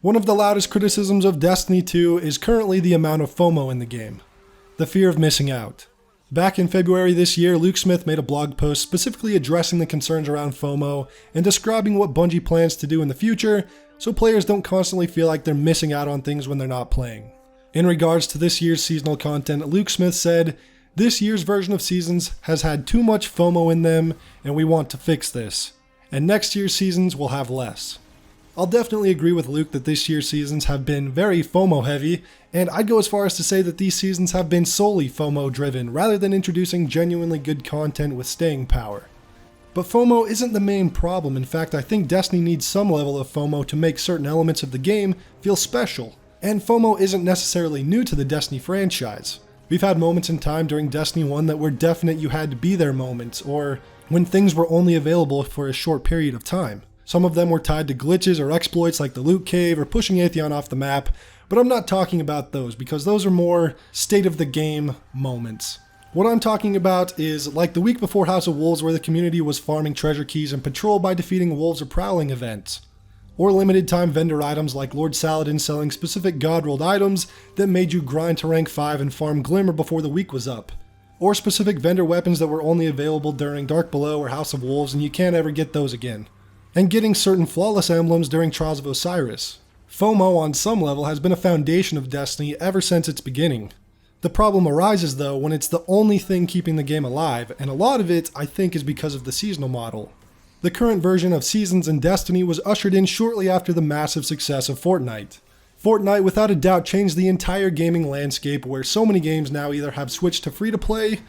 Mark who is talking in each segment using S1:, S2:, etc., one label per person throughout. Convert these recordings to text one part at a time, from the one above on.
S1: One of the loudest criticisms of Destiny 2 is currently the amount of FOMO in the game. The fear of missing out. Back in February this year, Luke Smith made a blog post specifically addressing the concerns around FOMO and describing what Bungie plans to do in the future so players don't constantly feel like they're missing out on things when they're not playing. In regards to this year's seasonal content, Luke Smith said, "This year's version of Seasons has had too much FOMO in them, and we want to fix this. And next year's seasons will have less." I'll definitely agree with Luke that this year's seasons have been very FOMO heavy, and I'd go as far as to say that these seasons have been solely FOMO driven rather than introducing genuinely good content with staying power. But FOMO isn't the main problem. In fact, I think Destiny needs some level of FOMO to make certain elements of the game feel special. And FOMO isn't necessarily new to the Destiny franchise. We've had moments in time during Destiny 1 that were definite you had to be there moments, or when things were only available for a short period of time. Some of them were tied to glitches or exploits like the Loot Cave or pushing Atheon off the map, but I'm not talking about those because those are more state of the game moments. What I'm talking about is like the week before House of Wolves where the community was farming treasure keys and patrol by defeating wolves or prowling events. Or limited time vendor items like Lord Saladin selling specific god rolled items that made you grind to rank 5 and farm Glimmer before the week was up. Or specific vendor weapons that were only available during Dark Below or House of Wolves and you can't ever get those again. And getting certain flawless emblems during Trials of Osiris. FOMO on some level has been a foundation of Destiny ever since its beginning. The problem arises though when it's the only thing keeping the game alive, and a lot of it I think is because of the seasonal model. The current version of Seasons in Destiny was ushered in shortly after the massive success of Fortnite. Fortnite without a doubt changed the entire gaming landscape where so many games now either have switched to free-to-play,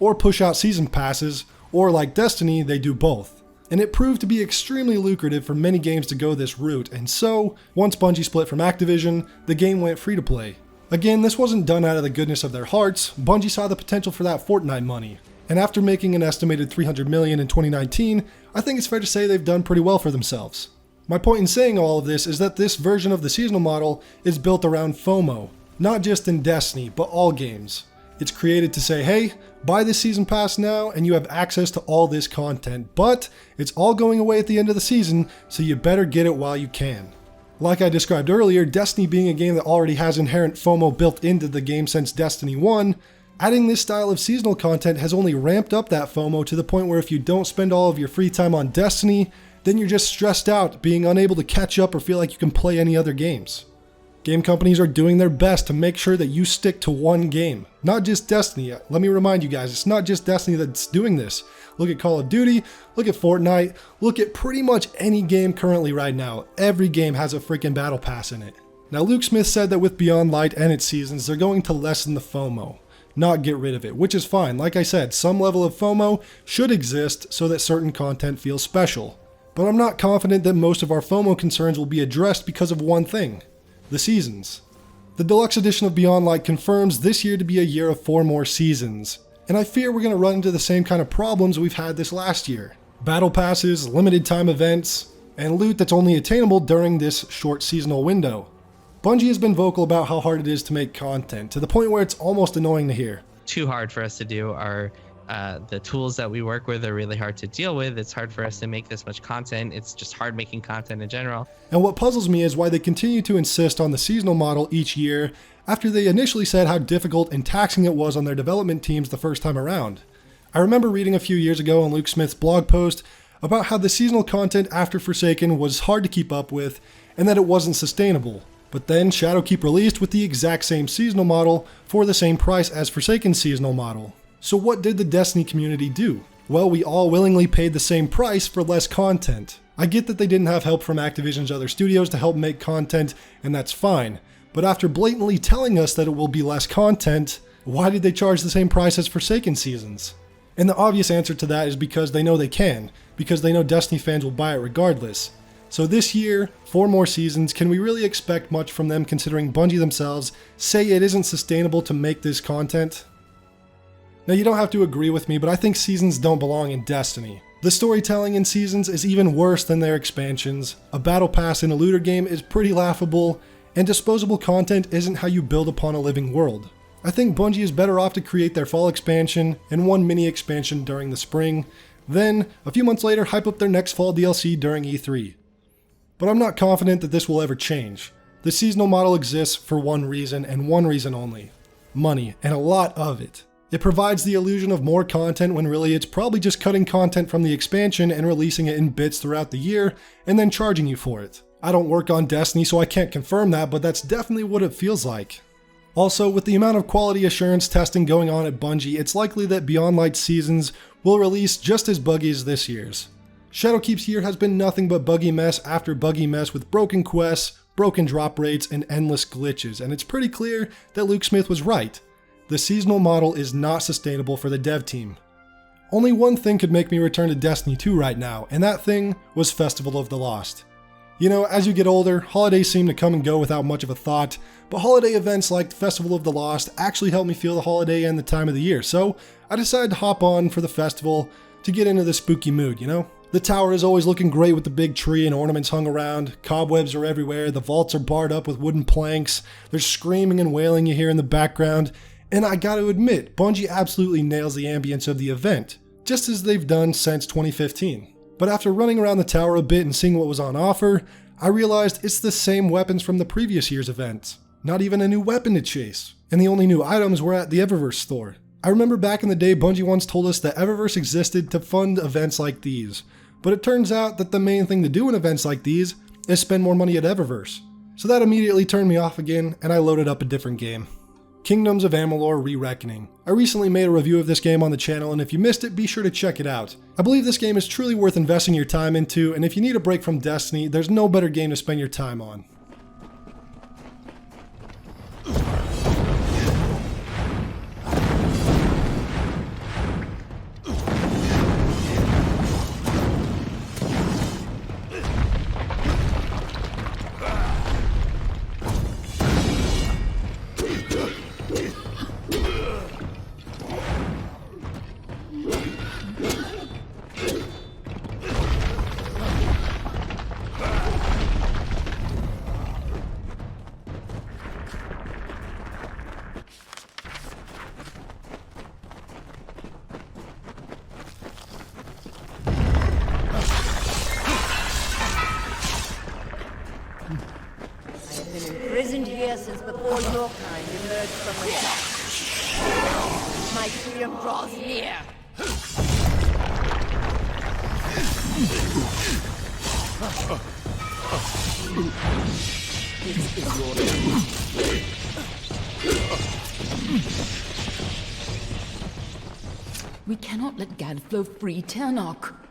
S1: or push out season passes, or like Destiny, they do both. And it proved to be extremely lucrative for many games to go this route, and so, once Bungie split from Activision, the game went free-to-play. Again, this wasn't done out of the goodness of their hearts. Bungie saw the potential for that Fortnite money. And after making an estimated $300 million in 2019, I think it's fair to say they've done pretty well for themselves. My point in saying all of this is that this version of the seasonal model is built around FOMO, not just in Destiny, but all games. It's created to say, hey, buy this season pass now and you have access to all this content, but it's all going away at the end of the season, so you better get it while you can. Like I described earlier, Destiny being a game that already has inherent FOMO built into the game since Destiny 1, adding this style of seasonal content has only ramped up that FOMO to the point where if you don't spend all of your free time on Destiny, then you're just stressed out, being unable to catch up or feel like you can play any other games. Game companies are doing their best to make sure that you stick to one game, not just Destiny. Let me remind you guys, it's not just Destiny that's doing this. Look at Call of Duty, look at Fortnite, look at pretty much any game currently right now. Every game has a freaking battle pass in it. Now Luke Smith said that with Beyond Light and its seasons, they're going to lessen the FOMO, not get rid of it, which is fine. Like I said, some level of FOMO should exist so that certain content feels special. But I'm not confident that most of our FOMO concerns will be addressed because of one thing. The seasons. The deluxe edition of Beyond Light confirms this year to be a year of 4 more seasons, and I fear we're going to run into the same kind of problems we've had this last year. Battle passes, limited time events, and loot that's only attainable during this short seasonal window. Bungie has been vocal about how hard it is to make content, to the point where it's almost annoying to hear.
S2: Too hard for us to do. The tools that we work with are really hard to deal with. It's hard for us to make this much content. It's just hard making content in general.
S1: And what puzzles me is why they continue to insist on the seasonal model each year after they initially said how difficult and taxing it was on their development teams the first time around. I remember reading a few years ago on Luke Smith's blog post about how the seasonal content after Forsaken was hard to keep up with and that it wasn't sustainable. But then Shadowkeep released with the exact same seasonal model for the same price as Forsaken's seasonal model. So what did the Destiny community do? Well, we all willingly paid the same price for less content. I get that they didn't have help from Activision's other studios to help make content, and that's fine. But after blatantly telling us that it will be less content, why did they charge the same price as Forsaken seasons? And the obvious answer to that is because they know they can, because they know Destiny fans will buy it regardless. So this year, 4 more seasons, can we really expect much from them considering Bungie themselves say it isn't sustainable to make this content? Now you don't have to agree with me, but I think seasons don't belong in Destiny. The storytelling in seasons is even worse than their expansions, a battle pass in a looter game is pretty laughable, and disposable content isn't how you build upon a living world. I think Bungie is better off to create their fall expansion and one mini expansion during the spring, then, a few months later, hype up their next fall DLC during E3. But I'm not confident that this will ever change. The seasonal model exists for one reason and one reason only: money, and a lot of it. It provides the illusion of more content when really it's probably just cutting content from the expansion and releasing it in bits throughout the year and then charging you for it. I don't work on Destiny, so I can't confirm that, but that's definitely what it feels like. Also, with the amount of quality assurance testing going on at Bungie, it's likely that Beyond Light Seasons will release just as buggy as this year's. Shadowkeep's year has been nothing but buggy mess after buggy mess with broken quests, broken drop rates, and endless glitches, and it's pretty clear that Luke Smith was right. The seasonal model is not sustainable for the dev team. Only one thing could make me return to Destiny 2 right now, and that thing was Festival of the Lost. You know, as you get older, holidays seem to come and go without much of a thought, but holiday events like Festival of the Lost actually help me feel the holiday and the time of the year, so I decided to hop on for the festival to get into the spooky mood, you know? The tower is always looking great with the big tree and ornaments hung around, cobwebs are everywhere, the vaults are barred up with wooden planks, there's screaming and wailing you hear in the background, and I gotta admit, Bungie absolutely nails the ambience of the event, just as they've done since 2015. But after running around the tower a bit and seeing what was on offer, I realized it's the same weapons from the previous year's event. Not even a new weapon to chase. And the only new items were at the Eververse store. I remember back in the day Bungie once told us that Eververse existed to fund events like these. But it turns out that the main thing to do in events like these is spend more money at Eververse. So that immediately turned me off again and I loaded up a different game. Kingdoms of Amalur: Re-Reckoning. I recently made a review of this game on the channel, and if you missed it, be sure to check it out. I believe this game is truly worth investing your time into, and if you need a break from Destiny, there's no better game to spend your time on.
S3: Imprisoned here since before your kind emerged from the dark. My freedom draws near. This is your
S4: We cannot let Gad flow free, Ternok.